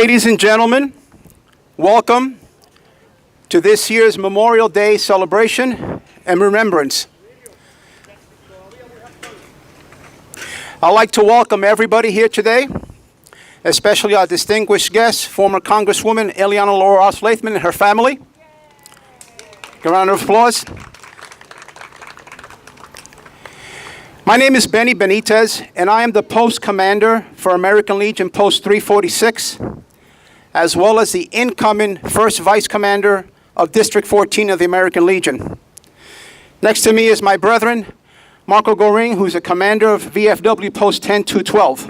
Ladies and gentlemen, welcome to this year's Memorial Day celebration and remembrance. I'd like to welcome everybody here today, especially our distinguished guest, former Congresswoman Eliana Laura Oss-Lathman and her family. A round of applause. My name is Benny Benitez, and I am the Post Commander for American Legion Post 346, as well as the incoming First Vice Commander of District 14 of the American Legion. Next to me is my brethren, Marco Goring, who's a commander of VFW Post 10212.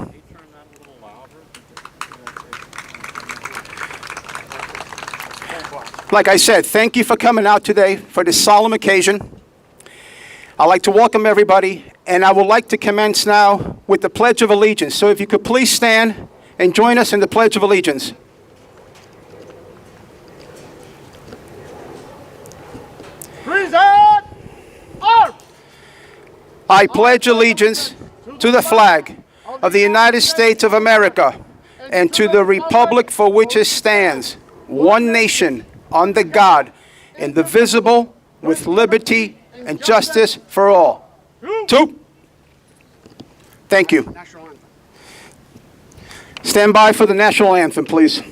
Like I said, thank you for coming out today for this solemn occasion. I'd like to welcome everybody, and I would like to commence now with the Pledge of Allegiance. So if you could please stand and join us in the Pledge of Allegiance. Present arms! I pledge allegiance to the flag of the United States of America and to the republic for which it stands, one nation, under God, indivisible, with liberty and justice for all. Two. Thank you. Stand by for the national anthem, please.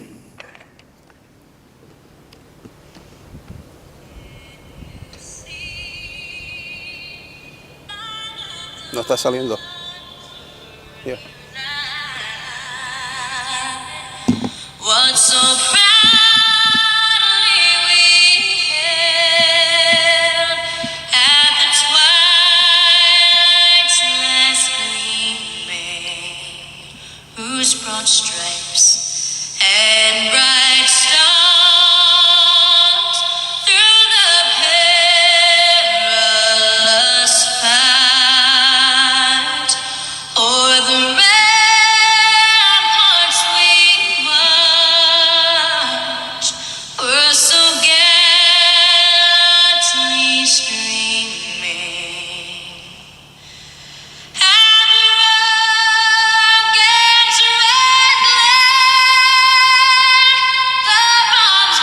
No está saliendo. Yeah. What's so proudly we hailed at the twilight's last gleaming, whose broad stripes and bright stars through the perilous fight o'er the ramparts we watched were so gallantly streaming. And the rocket's red glare, the bombs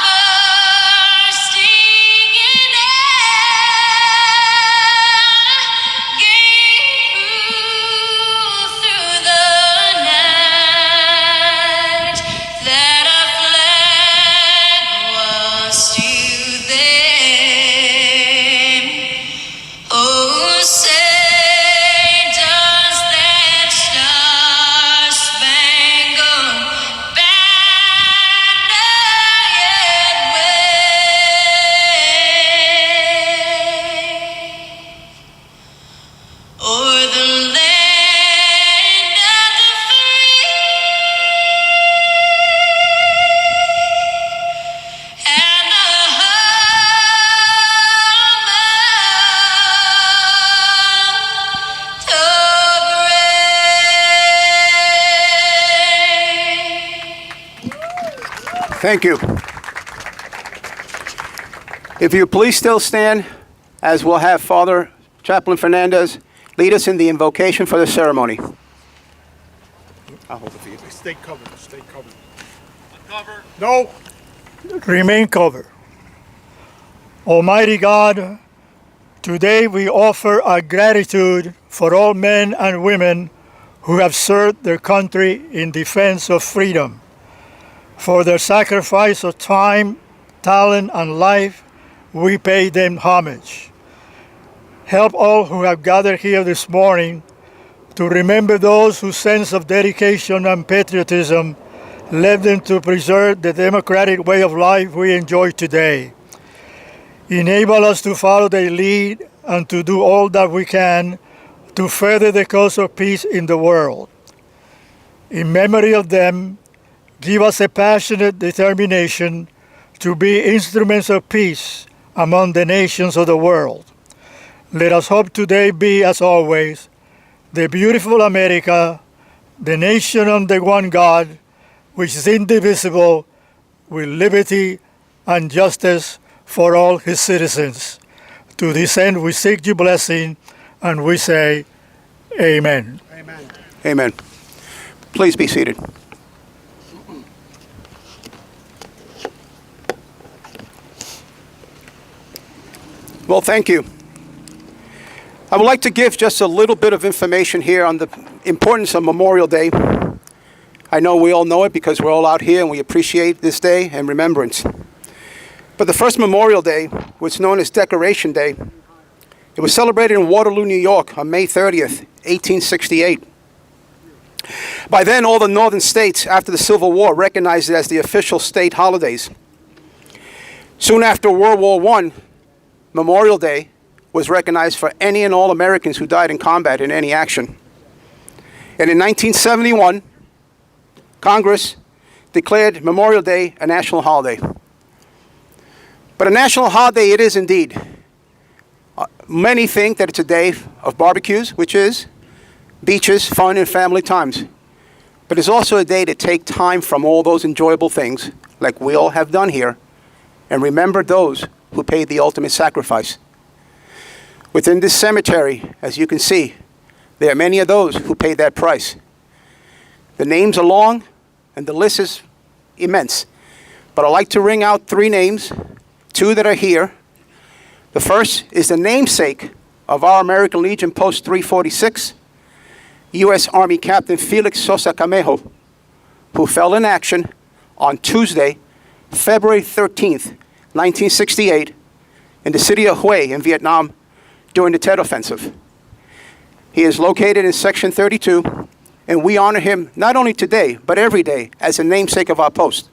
bursting in air, gave proof through the night that our flag was still there. Oh, say does that star-spangled banner yet wave o'er the land of the free and the home of the brave. Thank you. If you please still stand, as we'll have Father Chaplain Fernandez lead us in the invocation for the ceremony. I'll hold it for you. Stay covered, stay covered. Uncover. No. Remain covered. Almighty God, today we offer our gratitude for all men and women who have served their country in defense of freedom. For their sacrifice of time, talent, and life, we pay them homage. Help all who have gathered here this morning to remember those whose sense of dedication and patriotism led them to preserve the democratic way of life we enjoy today. Enable us to follow their lead and to do all that we can to further the cause of peace in the world. In memory of them, give us a passionate determination to be instruments of peace among the nations of the world. Let us hope today be, as always, the beautiful America, the nation under one God, which is indivisible, with liberty and justice for all his citizens. To this end, we seek your blessing, and we say, Amen. Amen. Amen. Please be seated. Well, thank you. I would like to give just a little bit of information here on the importance of Memorial Day. I know we all know it because we're all out here and we appreciate this day and remembrance. But the first Memorial Day was known as Decoration Day. It was celebrated in Waterloo, New York on May 30th, 1868. By then, all the northern states after the Civil War recognized it as the official state holidays. Soon after World War I, Memorial Day was recognized for any and all Americans who died in combat in any action. And in 1971, Congress declared Memorial Day a national holiday. But a national holiday it is indeed. Many think that it's a day of barbecues, which is beaches, fun, and family times. But it's also a day to take time from all those enjoyable things, like we all have done here, and remember those who paid the ultimate sacrifice. Within this cemetery, as you can see, there are many of those who paid that price. The names are long, and the list is immense. But I'd like to ring out 3 names, 2 that are here. The first is the namesake of our American Legion Post 346, U.S. Army Captain Felix Sosa Camejo, who fell in action on Tuesday, February 13th, 1968, in the city of Hue in Vietnam during the Tet Offensive. He is located in Section 32, and we honor him not only today, but every day as a namesake of our post.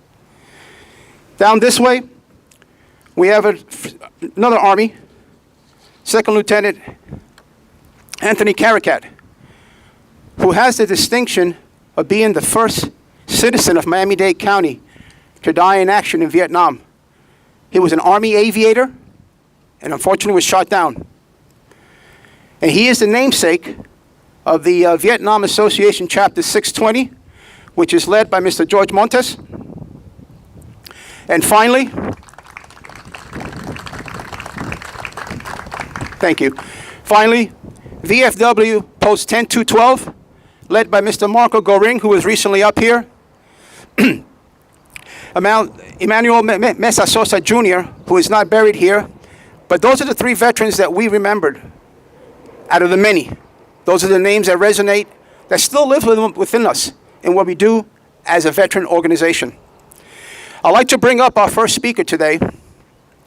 Down this way, we have another Army, Second Lieutenant Anthony Caracat, who has the distinction of being the first citizen of Miami-Dade County to die in action in Vietnam. He was an Army aviator and unfortunately was shot down. And he is the namesake of the Vietnam Association Chapter 620, which is led by Mr. George Montes. And finally, thank you. Finally, VFW Post 10212, led by Mr. Marco Goring, who was recently up here. Emmanuel Mesa Sosa Jr., who is not buried here. But those are the 3 veterans that we remembered out of the many. Those are the names that resonate, that still live within us in what we do as a veteran organization. I'd like to bring up our first speaker today,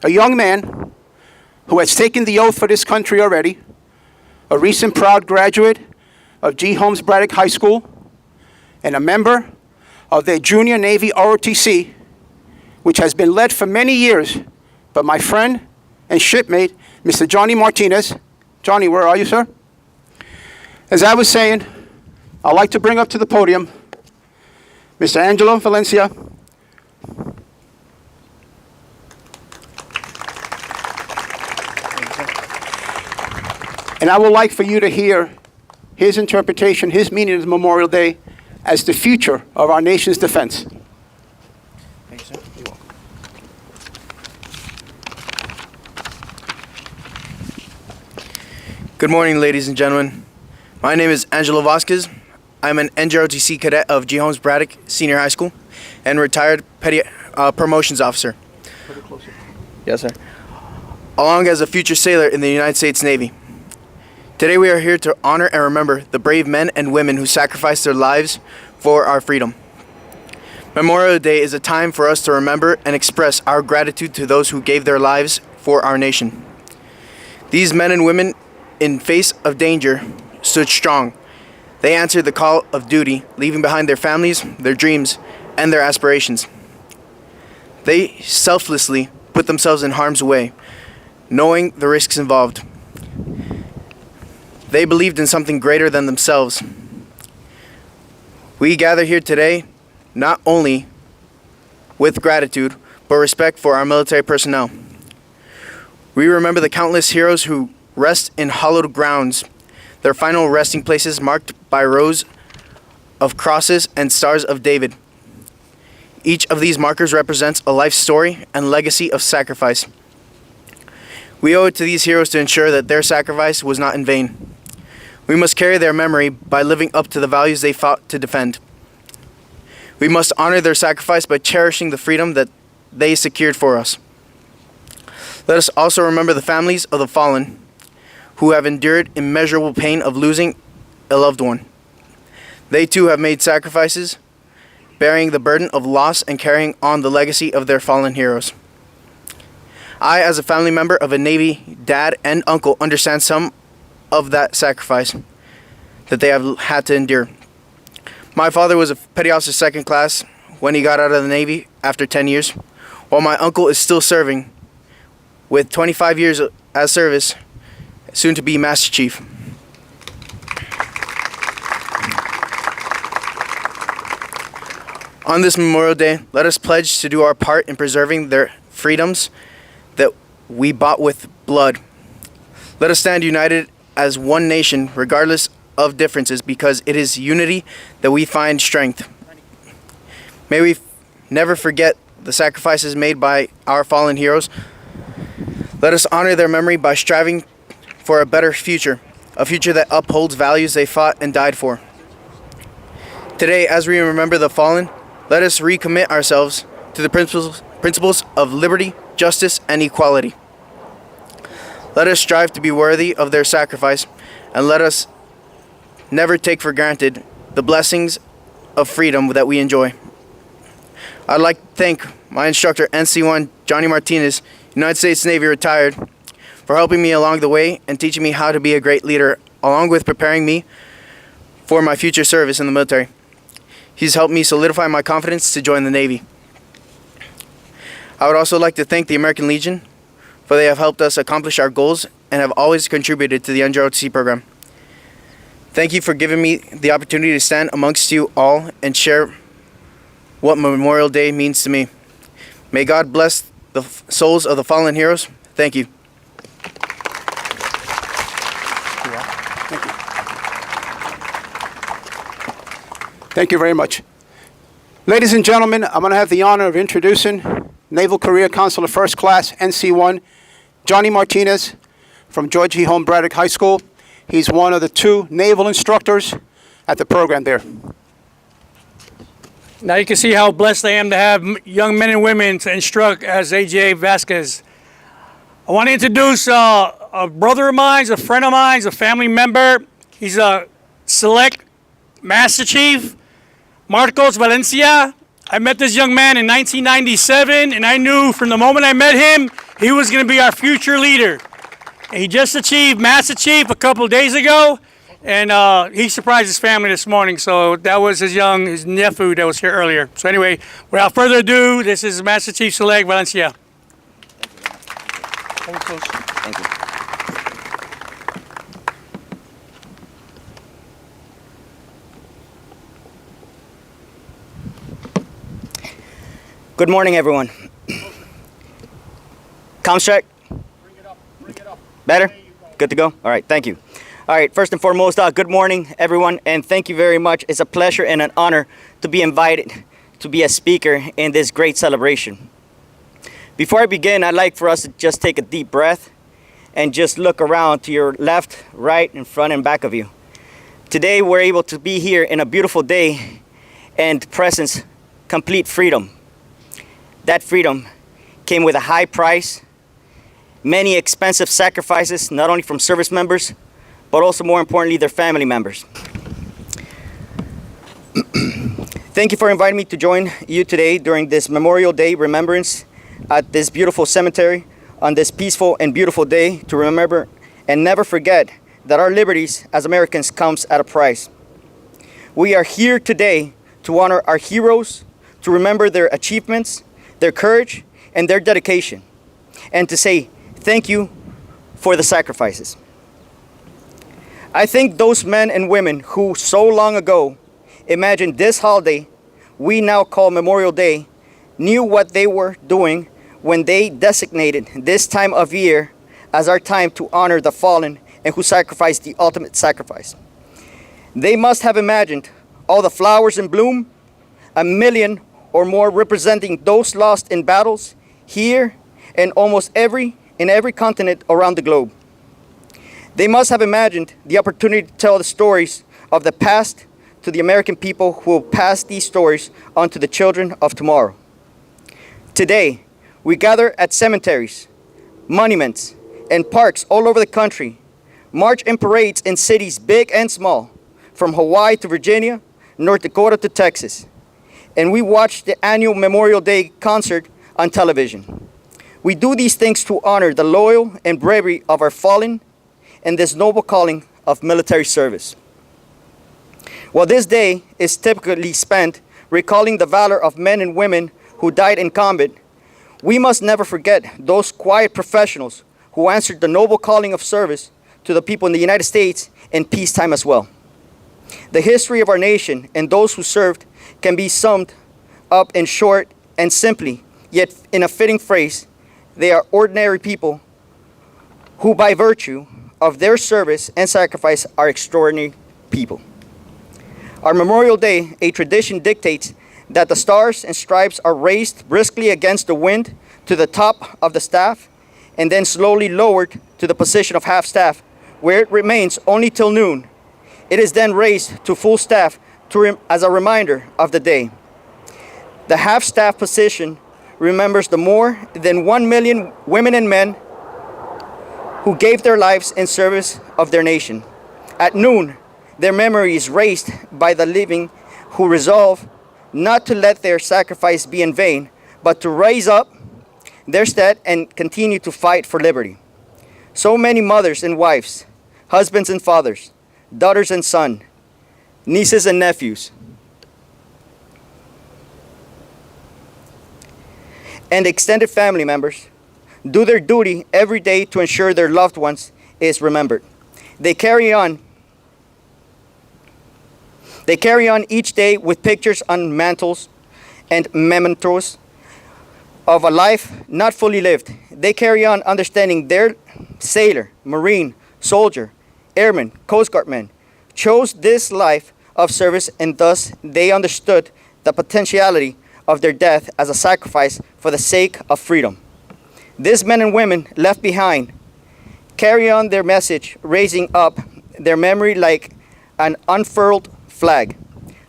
a young man who has taken the oath for this country already, a recent proud graduate of G. Holmes Braddock High School, and a member of their junior Navy ROTC, which has been led for many years by my friend and shipmate, Mr. Johnny Martinez. Johnny, where are you, sir? As I was saying, I'd like to bring up to the podium Mr. Angelo Valencia, and I would like for you to hear his interpretation, his meaning of Memorial Day as the future of our nation's defense. Thank you, sir. You're welcome. Good morning, ladies and gentlemen. My name is Angelo Vasquez. I'm an NJROTC cadet of G. Holmes Braddock Senior High School and retired petty promotions officer. Put it closer. Yes, sir. Along as a future sailor in the United States Navy. Today we are here to honor and remember the brave men and women who sacrificed their lives for our freedom. Memorial Day is a time for us to remember and express our gratitude to those who gave their lives for our nation. These men and women, in face of danger, stood strong. They answered the call of duty, leaving behind their families, their dreams, and their aspirations. They selflessly put themselves in harm's way, knowing the risks involved. They believed in something greater than themselves. We gather here today not only with gratitude, but respect for our military personnel. We remember the countless heroes who rest in hallowed grounds, their final resting places marked by rows of crosses and stars of David. Each of these markers represents a life story and legacy of sacrifice. We owe it to these heroes to ensure that their sacrifice was not in vain. We must carry their memory by living up to the values they fought to defend. We must honor their sacrifice by cherishing the freedom that they secured for us. Let us also remember the families of the fallen who have endured immeasurable pain of losing a loved one. They too have made sacrifices, bearing the burden of loss and carrying on the legacy of their fallen heroes. I, as a family member of a Navy dad and uncle, understand some of that sacrifice that they have had to endure. My father was a petty officer second class when he got out of the Navy after 10 years, while my uncle is still serving with 25 years as service, soon to be Master Chief. On this Memorial Day, let us pledge to do our part in preserving their freedoms that we bought with blood. Let us stand united as one nation, regardless of differences, because it is unity that we find strength. May we never forget the sacrifices made by our fallen heroes. Let us honor their memory by striving for a better future, a future that upholds values they fought and died for. Today, as we remember the fallen, let us recommit ourselves to the principles of liberty, justice, and equality. Let us strive to be worthy of their sacrifice, and let us never take for granted the blessings of freedom that we enjoy. I'd like to thank my instructor, NC1 Johnny Martinez, United States Navy retired, for helping me along the way and teaching me how to be a great leader, along with preparing me for my future service in the military. He's helped me solidify my confidence to join the Navy. I would also like to thank the American Legion, for they have helped us accomplish our goals and have always contributed to the NJROTC program. Thank you for giving me the opportunity to stand amongst you all and share what Memorial Day means to me. May God bless the souls of the fallen heroes. Thank you. Thank you very much. Ladies and gentlemen, I'm going to have the honor of introducing Naval Career Counselor First Class, NC1, Johnny Martinez from George E. Holm Braddock High School. He's one of the 2 naval instructors at the program there. Now you can see how blessed I am to have young men and women to instruct as A.J. Vasquez. I want to introduce a brother of mine, a friend of mine, a family member. He's a select Master Chief, Marcos Valencia. I met this young man in 1997, and I knew from the moment I met him, he was going to be our future leader. And he just achieved Master Chief a couple of days ago, and he surprised his family this morning. So that was his nephew that was here earlier. So anyway, without further ado, this is Master Chief Select Valencia. Thank you. Good morning, everyone. Comms check. Bring it up. Better? Good to go? All right, thank you. All right, first and foremost, good morning, everyone, and thank you very much. It's a pleasure and an honor to be invited to be a speaker in this great celebration. Before I begin, I'd like for us to just take a deep breath and just look around to your left, right, in front, and back of you. Today, we're able to be here in a beautiful day and presence complete freedom. That freedom came with a high price, many expensive sacrifices, not only from service members, but also more importantly, their family members. Thank you for inviting me to join you today during this Memorial Day remembrance at this beautiful cemetery on this peaceful and beautiful day to remember and never forget that our liberties as Americans comes at a price. We are here today to honor our heroes, to remember their achievements, their courage, and their dedication, and to say thank you for the sacrifices. I think those men and women who so long ago imagined this holiday we now call Memorial Day knew what they were doing when they designated this time of year as our time to honor the fallen and who sacrificed the ultimate sacrifice. They must have imagined all the flowers in bloom, 1 million or more representing those lost in battles here and almost in every continent around the globe. They must have imagined the opportunity to tell the stories of the past to the American people who will pass these stories on to the children of tomorrow. Today, we gather at cemeteries, monuments, and parks all over the country, march in parades in cities big and small, from Hawaii to Virginia, North Dakota to Texas. And we watch the annual Memorial Day concert on television. We do these things to honor the loyal and bravery of our fallen and this noble calling of military service. While this day is typically spent recalling the valor of men and women who died in combat, we must never forget those quiet professionals who answered the noble calling of service to the people in the United States in peacetime as well. The history of our nation and those who served can be summed up in short and simply, yet in a fitting phrase: they are ordinary people who, by virtue of their service and sacrifice, are extraordinary people. Our Memorial Day, a tradition, dictates that the stars and stripes are raised briskly against the wind to the top of the staff and then slowly lowered to the position of half-staff, where it remains only till noon. It is then raised to full staff as a reminder of the day. The half-staff position remembers the more than 1 million women and men who gave their lives in service of their nation. At noon, their memory is raised by the living who resolve not to let their sacrifice be in vain, but to raise up their stead and continue to fight for liberty. So many mothers and wives, husbands and fathers, daughters and sons, nieces and nephews, and extended family members do their duty every day to ensure their loved ones is remembered. They carry on each day with pictures on mantles and mementos of a life not fully lived. They carry on understanding their sailor, marine, soldier, airman, Coast Guard men chose this life of service, and thus they understood the potentiality of their death as a sacrifice for the sake of freedom. These men and women left behind carry on their message, raising up their memory like an unfurled flag.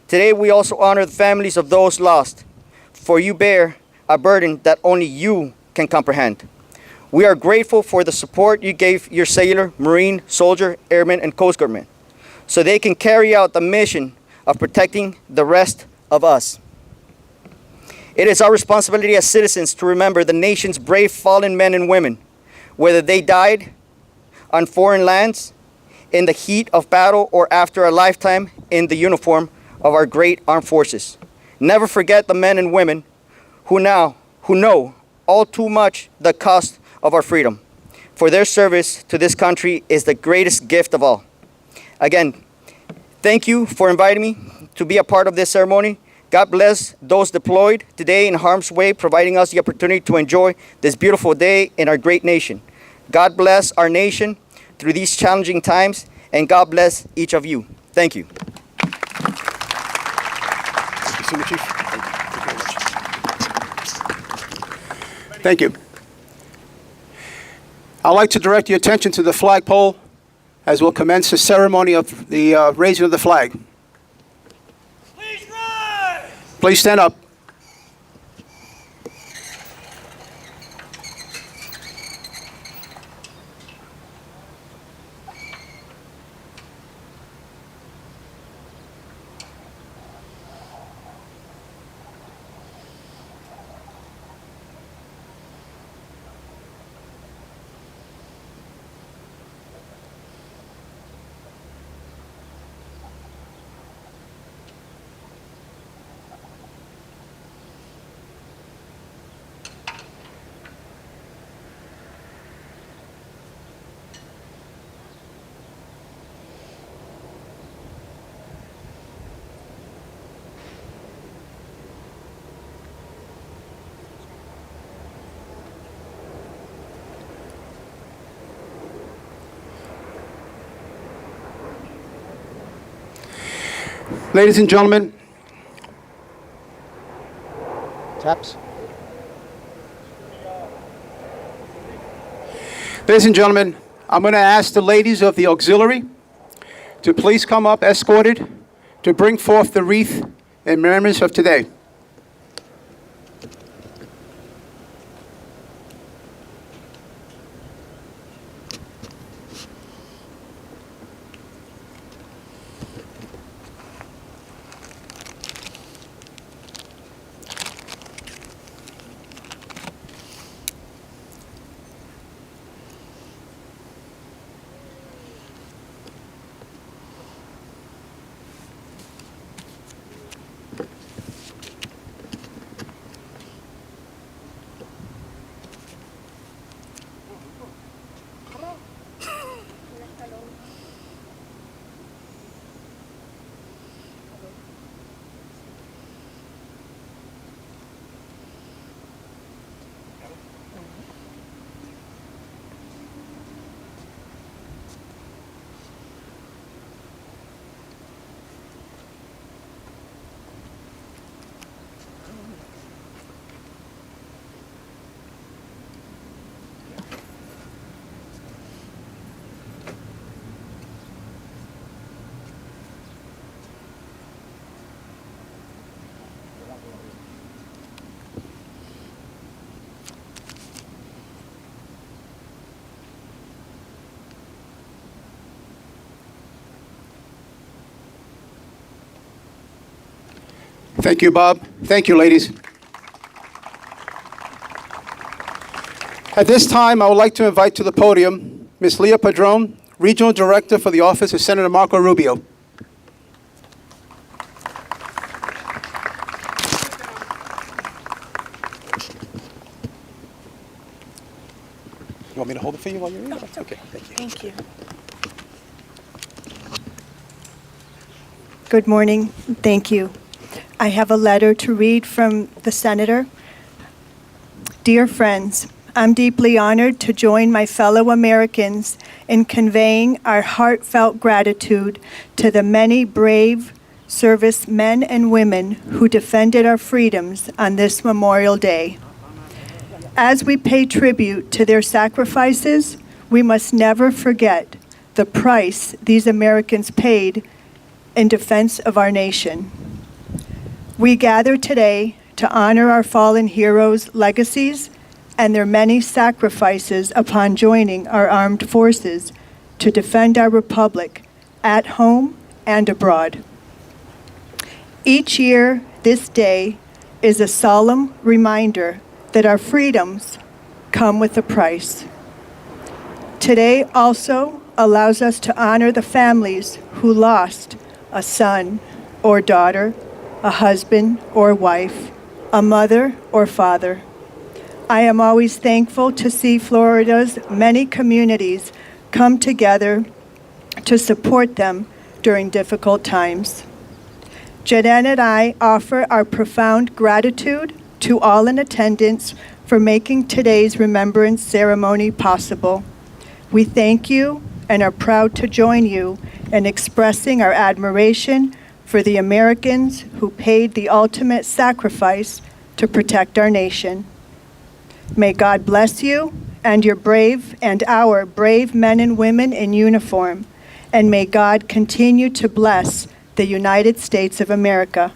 Today we also honor the families of those lost, for you bear a burden that only you can comprehend. We are grateful for the support you gave your sailor, marine, soldier, airman, and Coast Guard men, so they can carry out the mission of protecting the rest of us. It is our responsibility as citizens to remember the nation's brave fallen men and women, whether they died on foreign lands, in the heat of battle, or after a lifetime in the uniform of our great armed forces. Never forget the men and women who know all too much the cost of our freedom, for their service to this country is the greatest gift of all. Again, thank you for inviting me to be a part of this ceremony. God bless those deployed today in harm's way, providing us the opportunity to enjoy this beautiful day in our great nation. God bless our nation through these challenging times, and God bless each of you. Thank you. Thank you. I'd like to direct your attention to the flagpole as we'll commence the ceremony of the raising of the flag. Please rise! Please stand up. Ladies and gentlemen, taps. Ladies and gentlemen, I'm going to ask the ladies of the auxiliary to please come up escorted to bring forth the wreath in remembrance of today. Thank you, Bob. Thank you, ladies. At this time, I would like to invite to the podium Ms. Leah Padron, Regional Director for the Office of Senator Marco Rubio. You want me to hold it for you while you're reading? Okay, thank you. Thank you. Good morning. Thank you. I have a letter to read from the Senator. Dear friends, I'm deeply honored to join my fellow Americans in conveying our heartfelt gratitude to the many brave service men and women who defended our freedoms on this Memorial Day. As we pay tribute to their sacrifices, we must never forget the price these Americans paid in defense of our nation. We gather today to honor our fallen heroes' legacies and their many sacrifices upon joining our armed forces to defend our republic at home and abroad. Each year, this day is a solemn reminder that our freedoms come with a price. Today also allows us to honor the families who lost a son or daughter, a husband or wife, a mother or father. I am always thankful to see Florida's many communities come together to support them during difficult times. Jeanette and I offer our profound gratitude to all in attendance for making today's remembrance ceremony possible. We thank you and are proud to join you in expressing our admiration for the Americans who paid the ultimate sacrifice to protect our nation. May God bless you and our brave men and women in uniform, and may God continue to bless the United States of America.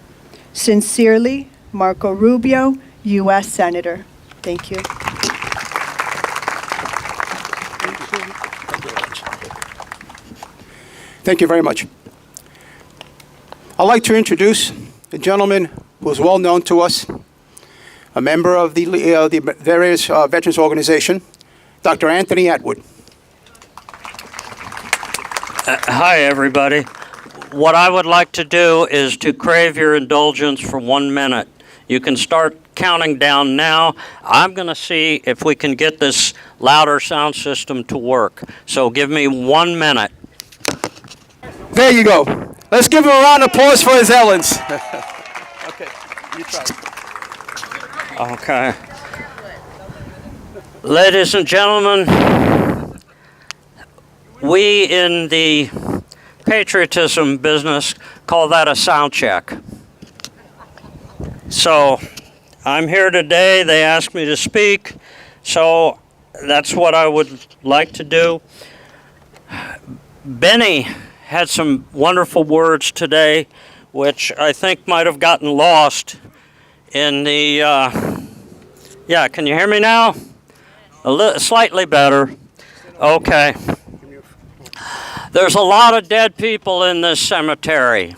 Sincerely, Marco Rubio, U.S. Senator. Thank you. Thank you very much. I'd like to introduce a gentleman who is well known to us, a member of the various veterans organization, Dr. Anthony Atwood. Hi, everybody. What I would like to do is to crave your indulgence for 1 minute. You can start counting down now. I'm going to see if we can get this louder sound system to work. So give me 1 minute. There you go. Let's give him a round of applause for his Ellens. Okay, you try. Okay. Ladies and gentlemen, we in the patriotism business call that a sound check. So I'm here today. They asked me to speak, so that's what I would like to do. Benny had some wonderful words today, which I think might have gotten lost in the, yeah, can you hear me now? Slightly better. Okay. There's a lot of dead people in this cemetery.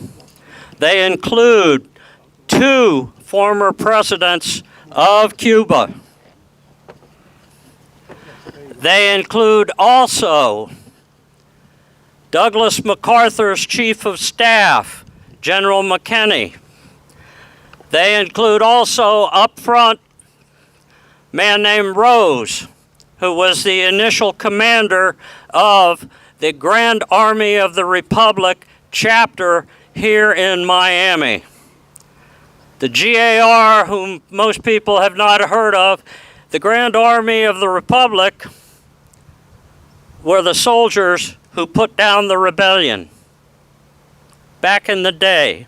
They include 2 former presidents of Cuba. They include also Douglas MacArthur's Chief of Staff, General McKinney. They include also up front a man named Rose, who was the initial commander of the Grand Army of the Republic chapter here in Miami. The GAR, whom most people have not heard of, the Grand Army of the Republic were the soldiers who put down the rebellion back in the day.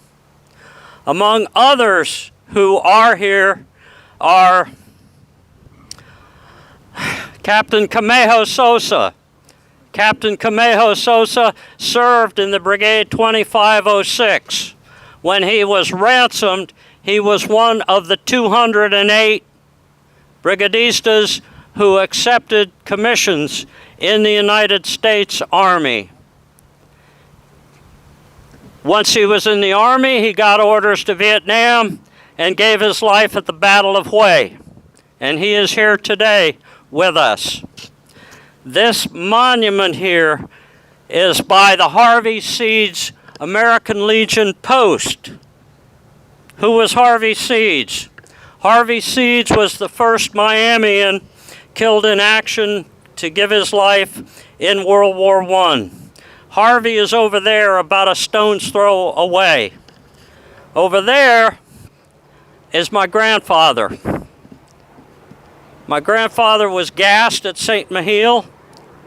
Among others who are here are Captain Camejo Sosa. Captain Camejo Sosa served in the Brigade 2506. When he was ransomed, he was one of the 208 brigadistas who accepted commissions in the United States Army. Once he was in the Army, he got orders to Vietnam and gave his life at the Battle of Hue. And he is here today with us. This monument here is by the Harvey Seeds American Legion Post. Who was Harvey Seeds? Harvey Seeds was the first Miamian killed in action to give his life in World War I. Harvey is over there about a stone's throw away. Over there is my grandfather. My grandfather was gassed at St. Mihiel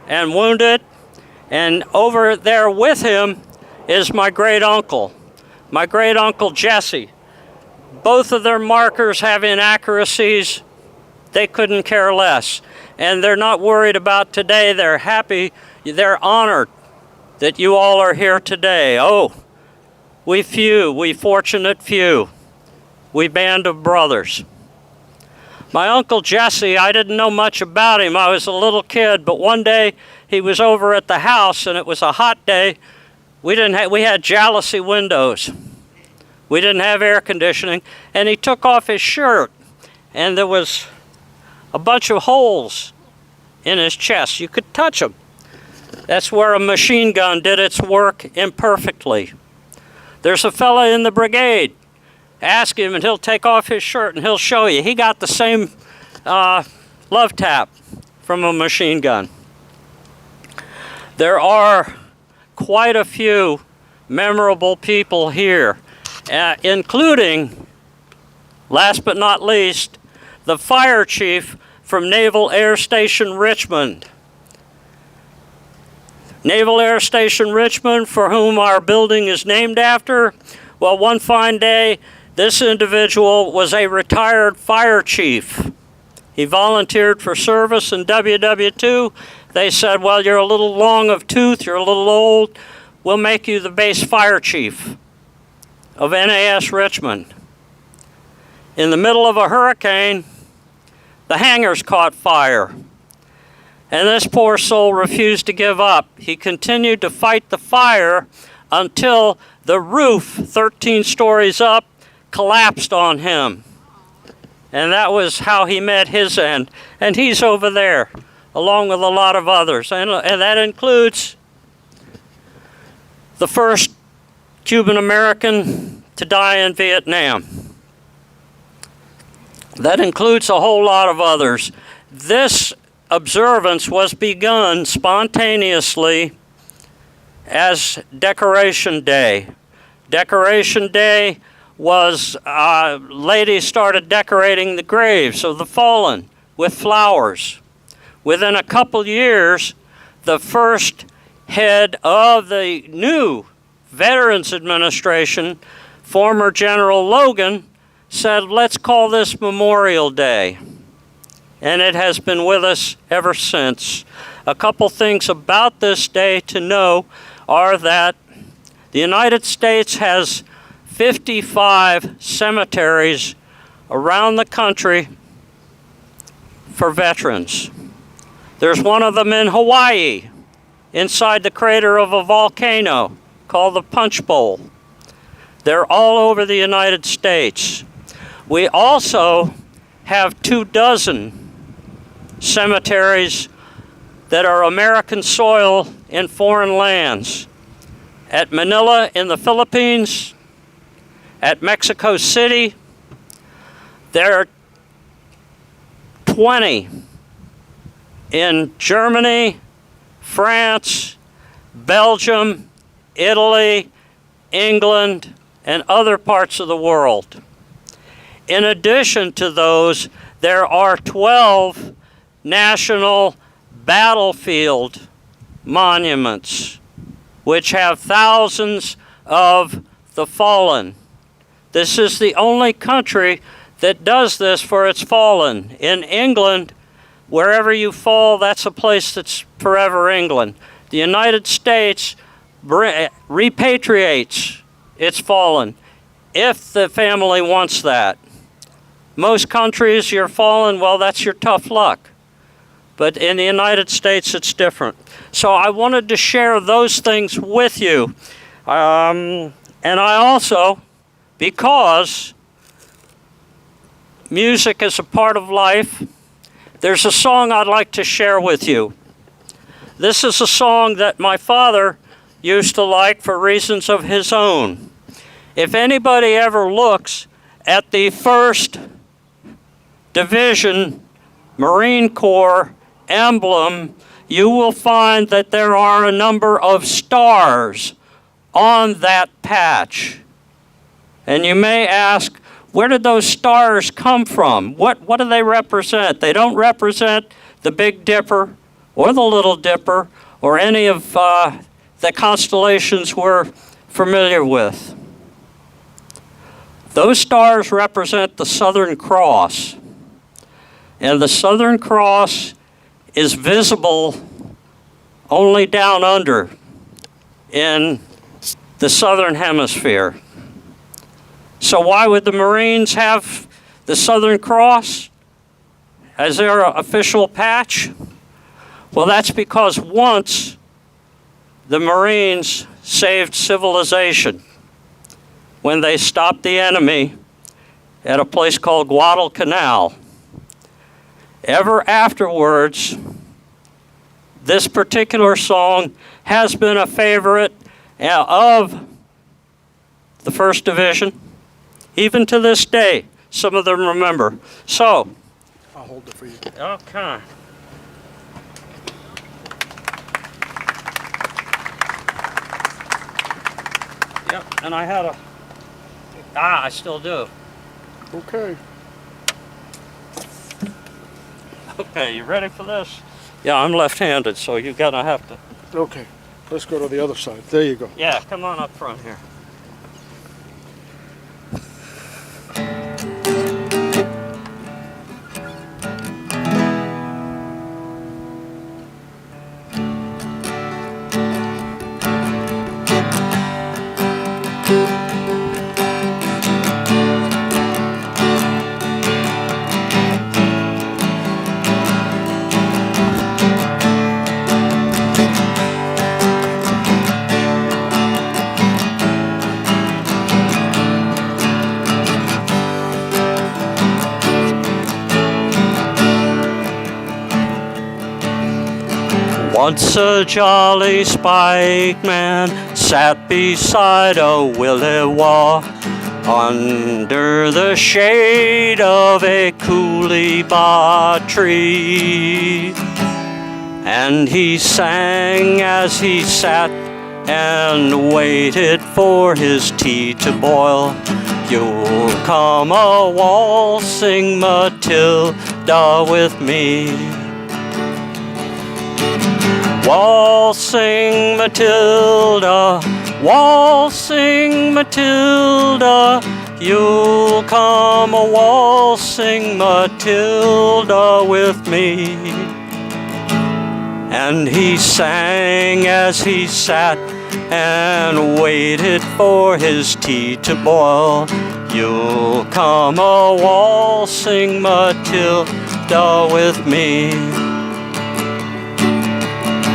and wounded, and over there with him is my great uncle Jesse. Both of their markers have inaccuracies. They couldn't care less. And they're not worried about today. They're happy. They're honored that you all are here today. Oh, we fortunate few. We band of brothers. My Uncle Jesse, I didn't know much about him. I was a little kid, but one day he was over at the house and it was a hot day. We had jalousie windows. We didn't have air conditioning, and he took off his shirt, and there was a bunch of holes in his chest. You could touch them. That's where a machine gun did its work imperfectly. There's a fella in the brigade. Ask him, and he'll take off his shirt, and he'll show you. He got the same love tap from a machine gun. There are quite a few memorable people here. Including, last but not least, the fire chief from Naval Air Station Richmond. Naval Air Station Richmond, for whom our building is named after. Well, one fine day, this individual was a retired fire chief. He volunteered for service in WW2. They said, well, you're a little long of tooth, you're a little old, we'll make you the base fire chief of NAS Richmond. In the middle of a hurricane, the hangars caught fire, and this poor soul refused to give up. He continued to fight the fire until the roof, 13 stories up, collapsed on him. And that was how he met his end. And he's over there, along with a lot of others. And that includes the first Cuban American to die in Vietnam. That includes a whole lot of others. This observance was begun spontaneously as Decoration Day. Decoration Day was, ladies started decorating the graves of the fallen with flowers. Within a couple years, the first head of the new Veterans Administration, former General Logan, said, let's call this Memorial Day. And it has been with us ever since. A couple things about this day to know are that the United States has 55 cemeteries around the country for veterans. There's one of them in Hawaii, inside the crater of a volcano called the Punch Bowl. They're all over the United States. We also have 24 cemeteries that are American soil in foreign lands. At Manila in the Philippines, at Mexico City, there are 20 in Germany, France, Belgium, Italy, England, and other parts of the world. In addition to those, there are 12 national battlefield monuments, which have thousands of the fallen. This is the only country that does this for its fallen. In England, wherever you fall, that's a place that's forever England. The United States repatriates its fallen if the family wants that. Most countries, you're fallen, well, that's your tough luck. But in the United States, it's different. So I wanted to share those things with you. And I also, because music is a part of life, there's a song I'd like to share with you. This is a song that my father used to like for reasons of his own. If anybody ever looks at the 1st Division Marine Corps emblem, you will find that there are a number of stars on that patch. And you may ask, where did those stars come from? What do they represent? They don't represent the Big Dipper or the Little Dipper or any of the constellations we're familiar with. Those stars represent the Southern Cross. And the Southern Cross is visible only down under in the Southern Hemisphere. So why would the Marines have the Southern Cross as their official patch? Well, that's because once the Marines saved civilization when they stopped the enemy at a place called Guadalcanal. Ever afterwards, this particular song has been a favorite of the 1st Division. Even to this day, some of them remember. So, I'll hold it for you. okay. Yep, and I had I still do. Okay. Okay, you ready for this? Yeah, I'm left-handed, so you're gonna have to. Okay. Let's go to the other side. There you go. Yeah, come on up front here. Once a jolly spike man sat beside a willy-waw under the shade of a coolibah tree. And he sang as he sat and waited for his tea to boil. You'll come a waltzing Matilda with me. Waltzing Matilda, waltzing Matilda, you'll come a waltzing Matilda with me. And he sang as he sat and waited for his tea to boil. You'll come a waltzing Matilda with me.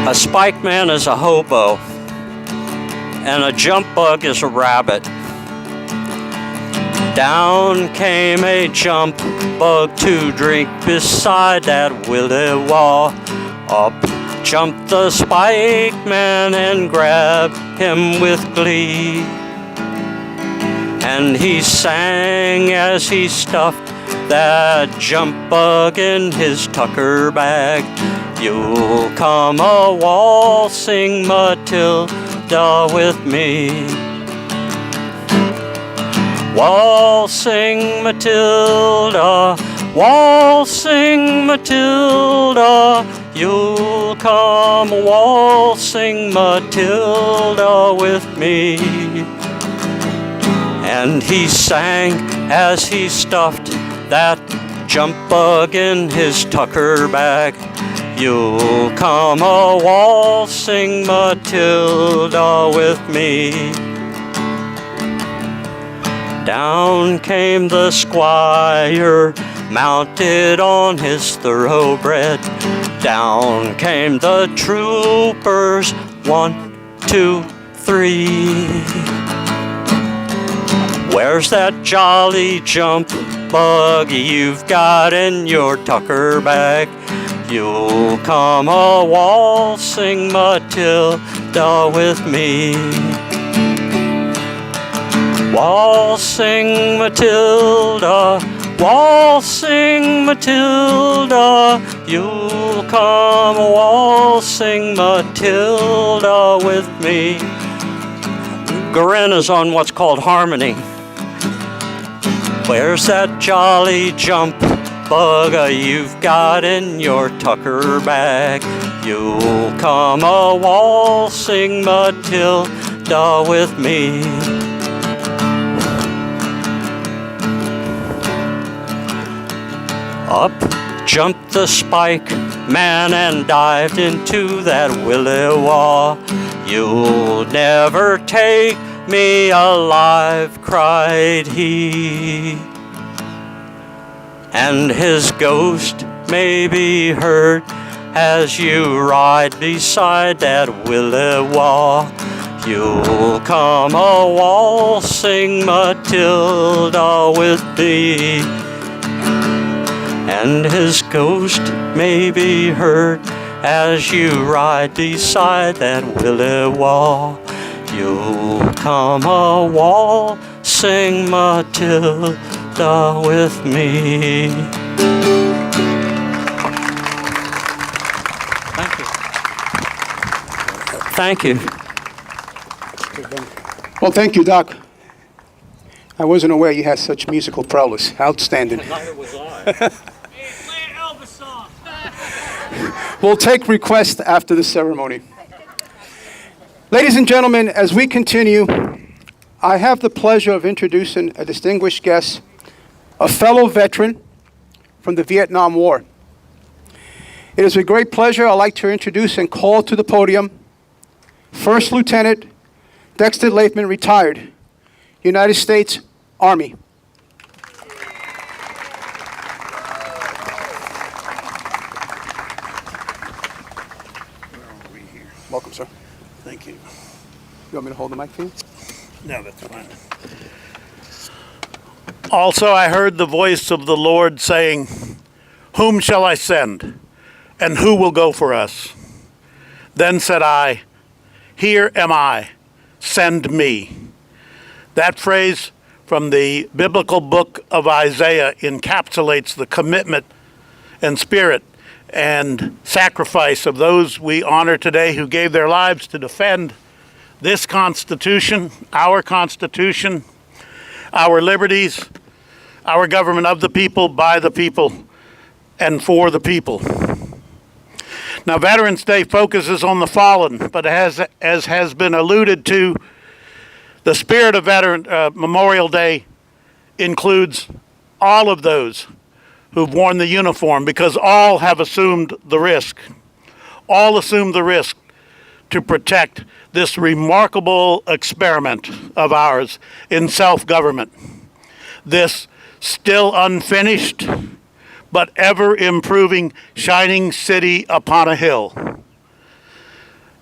A spike man is a hobo, and a jump bug is a rabbit. Down came a jump bug to drink beside that willy-waw. Up jumped the spike man and grabbed him with glee. And he sang as he stuffed that jump bug in his tucker bag. You'll come a waltzing Matilda with me. Waltzing Matilda, waltzing Matilda, you'll come a waltzing Matilda with me. And he sang as he stuffed that jump bug in his tucker bag. You'll come a waltzing Matilda with me. Down came the squire, mounted on his thoroughbred. Down came the troopers, 1, 2, 3. Where's that jolly jump buggy you've got in your tucker bag? You'll come a waltzing Matilda with me. Waltzing Matilda, waltzing Matilda, you'll come a waltzing Matilda with me. Garina's on what's called harmony. Where's that jolly jump bugger you've got in your tucker bag? You'll come a waltzing Matilda with me. Up jumped the spike man and dived into that willy-waw. You'll never take me alive, cried he. And his ghost may be heard as you ride beside that willy-waw. You'll come a waltzing Matilda with me. And his ghost may be heard as you ride beside that willy-waw. You'll come a waltzing Matilda with me. Thank you. Thank you. Well, thank you, Doc. I wasn't aware you had such musical prowess. Outstanding. Neither was I. We'll take requests after the ceremony. Ladies and gentlemen, as we continue, I have the pleasure of introducing a distinguished guest, a fellow veteran from the Vietnam War. It is a great pleasure. I'd like to introduce and call to the podium First Lieutenant Dexter Lathman, retired, United States Army. Welcome, sir. Thank you. You want me to hold the mic for you? No, that's fine. Also, I heard the voice of the Lord saying, "Whom shall I send? And who will go for us?" Then said I, "Here am I, send me." That phrase from the biblical book of Isaiah encapsulates the commitment and spirit and sacrifice of those we honor today who gave their lives to defend this Constitution, our liberties, our government of the people, by the people, and for the people. Now, Veterans Day focuses on the fallen, but as has been alluded to, the spirit of Memorial Day includes all of those who've worn the uniform, because all have assumed the risk. All assumed the risk to protect this remarkable experiment of ours in self-government. This still unfinished, but ever-improving shining city upon a hill.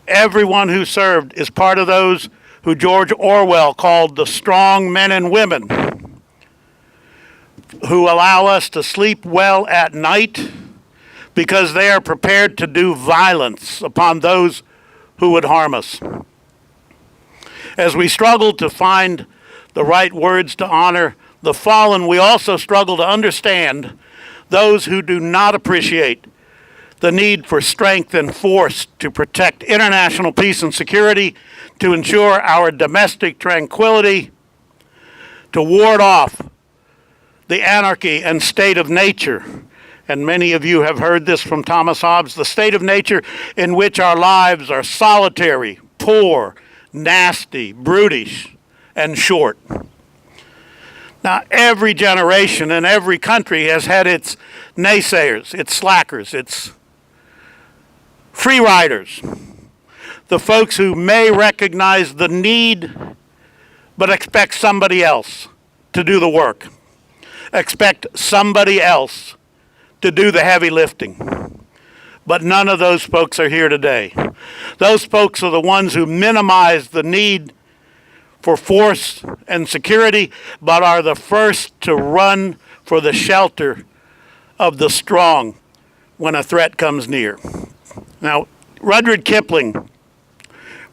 Everyone who served is part of those who George Orwell called the strong men and women who allow us to sleep well at night because they are prepared to do violence upon those who would harm us. As we struggle to find the right words to honor the fallen, we also struggle to understand those who do not appreciate the need for strength and force to protect international peace and security, to ensure our domestic tranquility, to ward off the anarchy and state of nature. And many of you have heard this from Thomas Hobbes, the state of nature in which our lives are solitary, poor, nasty, brutish, and short. Now, every generation and every country has had its naysayers, its slackers, its free riders, the folks who may recognize the need but expect somebody else to do the work, expect somebody else to do the heavy lifting. But none of those folks are here today. Those folks are the ones who minimize the need for force and security, but are the first to run for the shelter of the strong when a threat comes near. Now, Rudyard Kipling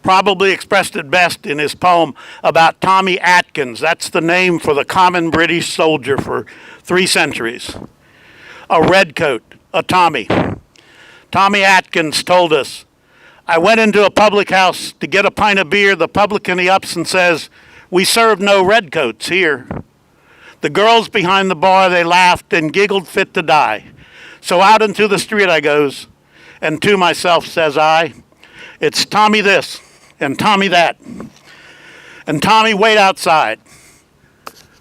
probably expressed it best in his poem about Tommy Atkins. That's the name for the common British soldier for 3 centuries. A redcoat, a Tommy. Tommy Atkins told us, "I went into a public house to get a pint of beer. The publican, he ups and says, 'We serve no redcoats here.' The girls behind the bar, they laughed and giggled fit to die. So out into the street I goes, and to myself says I, it's Tommy this and Tommy that. And Tommy wait outside.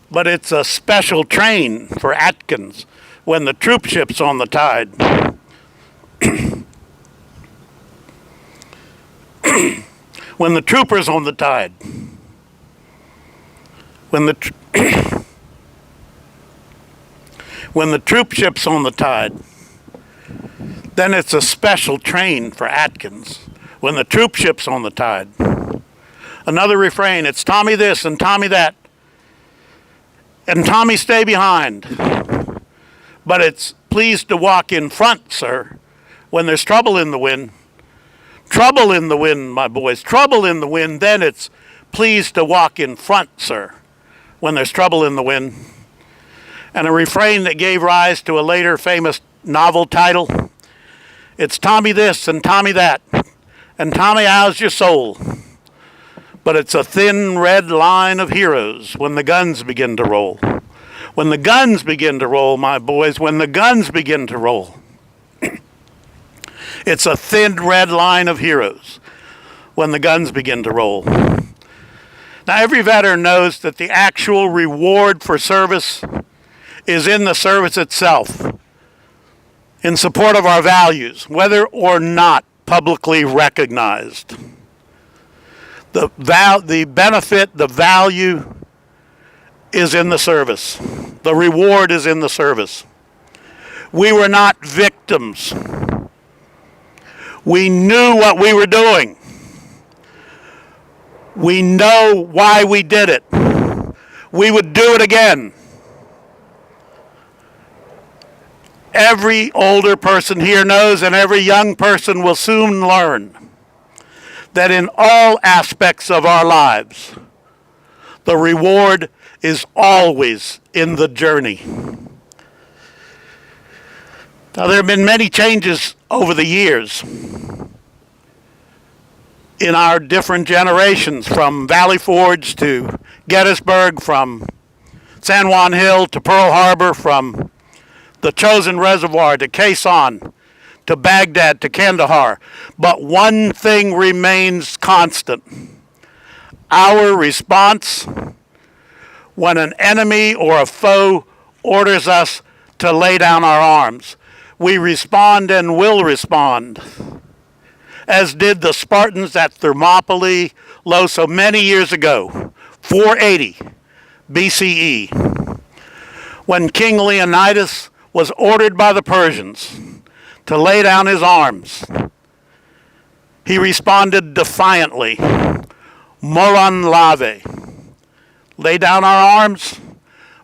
But it's a special train for Atkins when the troop ship's on the tide." When the trooper's on the tide. When the troop ship's on the tide, then it's a special train for Atkins. When the troop ship's on the tide. Another refrain, it's Tommy this and Tommy that. And Tommy stay behind. But it's please to walk in front, sir, when there's trouble in the wind. Trouble in the wind, my boys, trouble in the wind, then it's please to walk in front, sir, when there's trouble in the wind. And a refrain that gave rise to a later famous novel title, it's Tommy this and Tommy that, and Tommy how's your soul? But it's a thin red line of heroes when the guns begin to roll. When the guns begin to roll, my boys, when the guns begin to roll. It's a thin red line of heroes when the guns begin to roll. Now, every veteran knows that the actual reward for service is in the service itself, in support of our values, whether or not publicly recognized. The benefit, the value is in the service. The reward is in the service. We were not victims. We knew what we were doing. We know why we did it. We would do it again. Every older person here knows, and every young person will soon learn, that in all aspects of our lives, the reward is always in the journey. Now, there have been many changes over the years in our different generations, from Valley Forge to Gettysburg, from San Juan Hill to Pearl Harbor, from the Chosin Reservoir to Quezon to Baghdad to Kandahar. But one thing remains constant. Our response when an enemy or a foe orders us to lay down our arms. We respond and will respond, as did the Spartans at Thermopylae so many years ago, 480 BCE, when King Leonidas was ordered by the Persians to lay down his arms. He responded defiantly, Molon lave. Lay down our arms,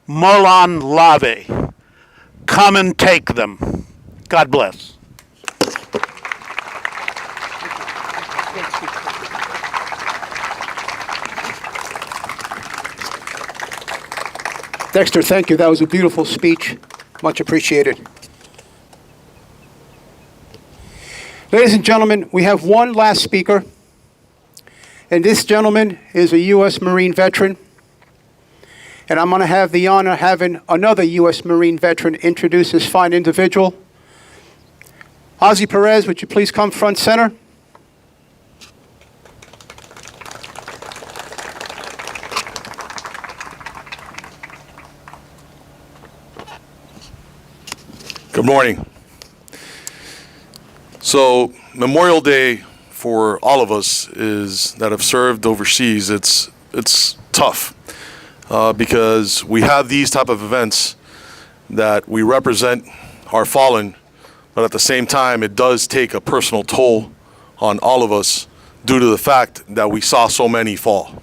Molon lave. Come and take them. God bless. Dexter, thank you. That was a beautiful speech. Much appreciated. Ladies and gentlemen, we have one last speaker. And this gentleman is a U.S. Marine veteran. And I'm going to have the honor of having another U.S. Marine veteran introduce this fine individual. Ozzy Perez, would you please come front center? Good morning. So Memorial Day for all of us is that have served overseas. It's tough because we have these type of events that we represent our fallen, but at the same time it does take a personal toll on all of us due to the fact that we saw so many fall.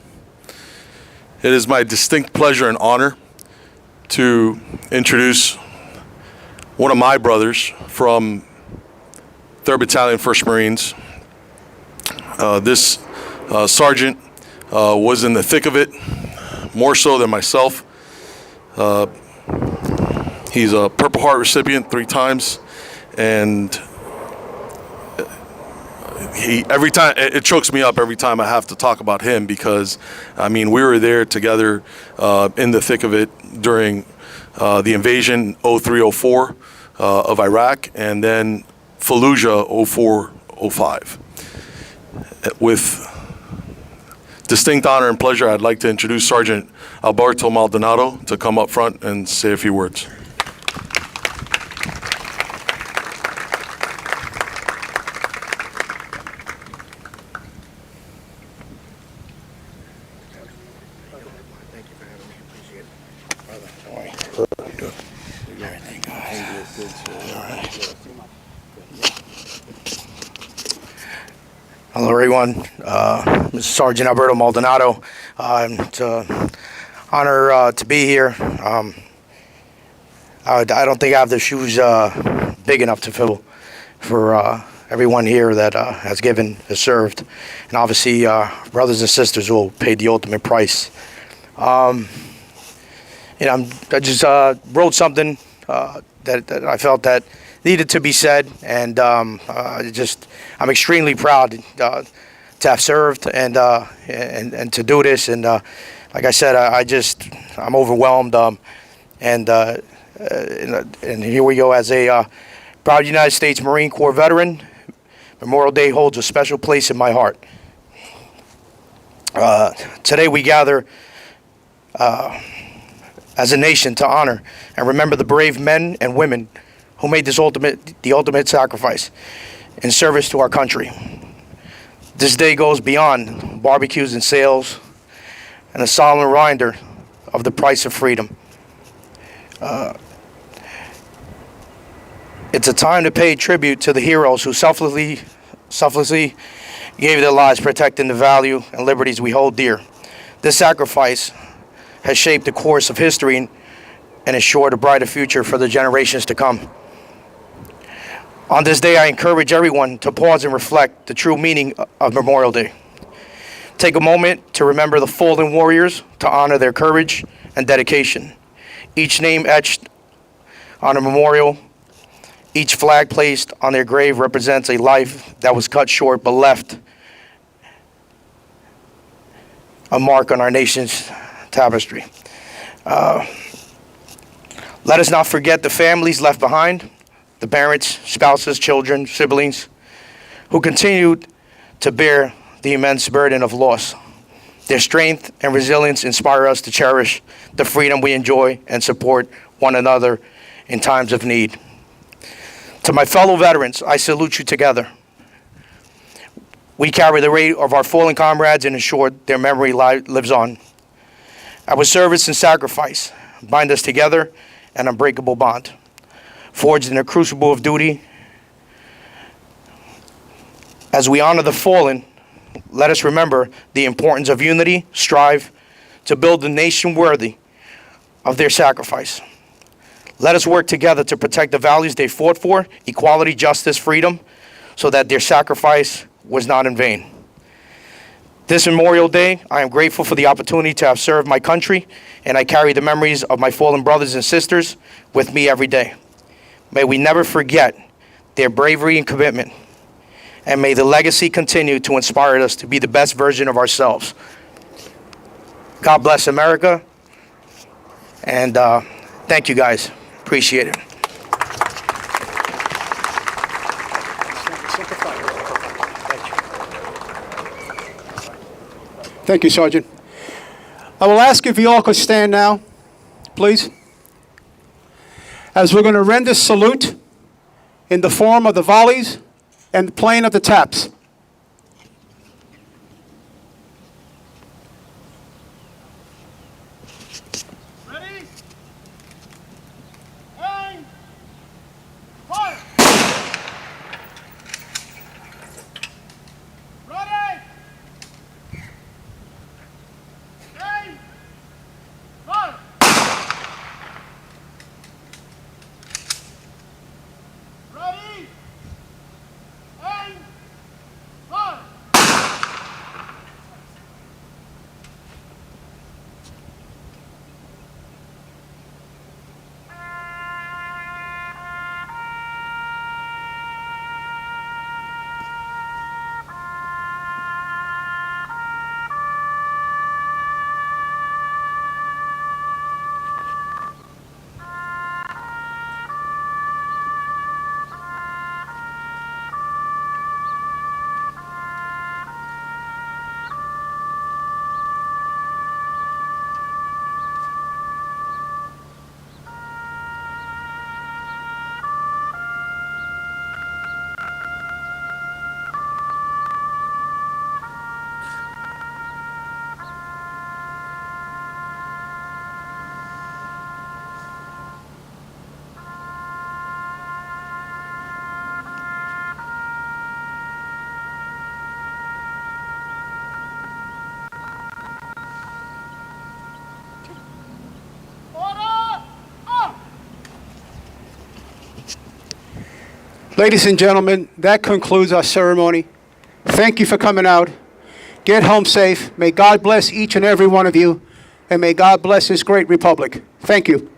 It is my distinct pleasure and honor to introduce one of my brothers from 3rd Battalion, 1st Marines. This sergeant was in the thick of it, more so than myself. He's a Purple Heart recipient 3 times, and every time it chokes me up every time I have to talk about him, because I mean, we were there together in the thick of it during the invasion 03-04 of Iraq, and then Fallujah 04-05. With distinct honor and pleasure, I'd like to introduce Sergeant Alberto Maldonado to come up front and say a few words. Hello, everyone. Mr. Sergeant Alberto Maldonado. It's an honor to be here. I don't think I have the shoes big enough to fill for everyone here that has served, and obviously brothers and sisters who paid the ultimate price. I just wrote something that I felt that needed to be said, and I'm extremely proud to have served and to do this. And like I said, I'm overwhelmed. And here we go. As a proud United States Marine Corps veteran, Memorial Day holds a special place in my heart. Today we gather as a nation to honor and remember the brave men and women who made the ultimate sacrifice in service to our country. This day goes beyond barbecues and sales, and a solemn reminder of the price of freedom. It's a time to pay tribute to the heroes who selflessly gave their lives protecting the value and liberties we hold dear. This sacrifice has shaped the course of history and ensured a brighter future for the generations to come. On this day, I encourage everyone to pause and reflect the true meaning of Memorial Day. Take a moment to remember the fallen warriors, to honor their courage and dedication. Each name etched on a memorial, each flag placed on their grave represents a life that was cut short but left a mark on our nation's tapestry. Let us not forget the families left behind, the parents, spouses, children, siblings, who continued to bear the immense burden of loss. Their strength and resilience inspire us to cherish the freedom we enjoy and support one another in times of need. To my fellow veterans, I salute you together. We carry the weight of our fallen comrades and ensure their memory lives on. Our service and sacrifice bind us together, an unbreakable bond. Forged in a crucible of duty, as we honor the fallen, let us remember the importance of unity, strive to build a nation worthy of their sacrifice. Let us work together to protect the values they fought for, equality, justice, freedom, so that their sacrifice was not in vain. This Memorial Day, I am grateful for the opportunity to have served my country, and I carry the memories of my fallen brothers and sisters with me every day. May we never forget their bravery and commitment, and may the legacy continue to inspire us to be the best version of ourselves. God bless America, and thank you guys. Appreciate it. Thank you, Sergeant. I will ask if you all could stand now, please, as we're going to render salute in the form of the volleys and the playing of the taps. Ready? Aim! Fire! Ready! Aim! Ladies and gentlemen, that concludes our ceremony. Thank you for coming out. Get home safe. May God bless each and every one of you, and may God bless this great republic. Thank you.